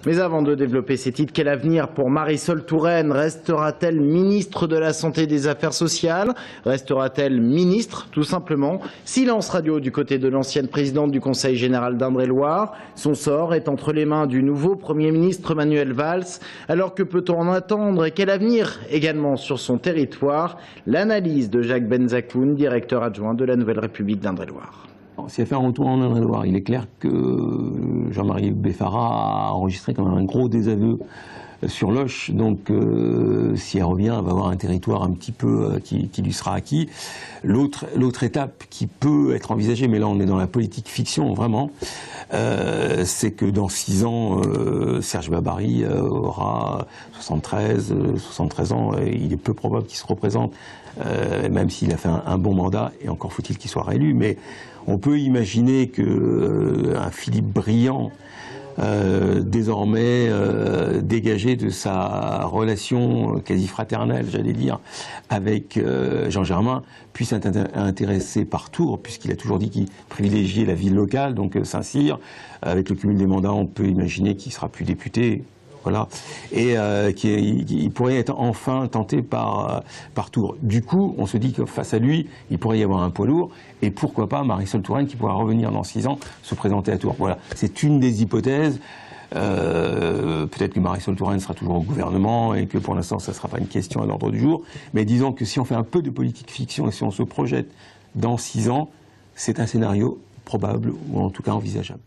Mais avant de développer ces titres, quel avenir pour Marisol Touraine? Restera-t-elle ministre de la Santé et des Affaires sociales? Restera-t-elle ministre, tout simplement? Silence radio du côté de l'ancienne présidente du Conseil général d'Indre-et-Loire. Son sort est entre les mains du nouveau Premier ministre Manuel Valls. Alors que peut-on en attendre et quel avenir également sur son territoire? L'analyse de Jacques Benzakoun, directeur adjoint de la Nouvelle République d'Indre-et-Loire. Si elle fait un retour en Indre-et-Loire, il est clair que Jean-Marie Beffara a enregistré quand même un gros désaveu sur Loches. Donc si elle revient, elle va avoir un territoire un petit peu qui lui sera acquis. L'autre étape qui peut être envisagée, mais là on est dans la politique fiction vraiment, c'est que dans 6 ans, Serge Babary aura 73 ans. Il est peu probable qu'il se représente, même s'il a fait un bon mandat, et encore faut-il qu'il soit réélu. Mais on peut imaginer qu'un Philippe Briand, désormais dégagé de sa relation quasi fraternelle, j'allais dire, avec Jean Germain, puisse être intéressé par Tours, puisqu'il a toujours dit qu'il privilégiait la ville locale, donc Saint-Cyr. Avec le cumul des mandats, on peut imaginer qu'il ne sera plus député. Voilà. Et qu'il pourrait être enfin tenté par Tours. Du coup, on se dit que face à lui, il pourrait y avoir un poids lourd. Et pourquoi pas Marisol Touraine qui pourra revenir dans 6 ans se présenter à Tours. Voilà, c'est une des hypothèses. Peut-être que Marisol Touraine sera toujours au gouvernement et que pour l'instant, ça ne sera pas une question à l'ordre du jour. Mais disons que si on fait un peu de politique fiction et si on se projette dans 6 ans, c'est un scénario probable ou en tout cas envisageable.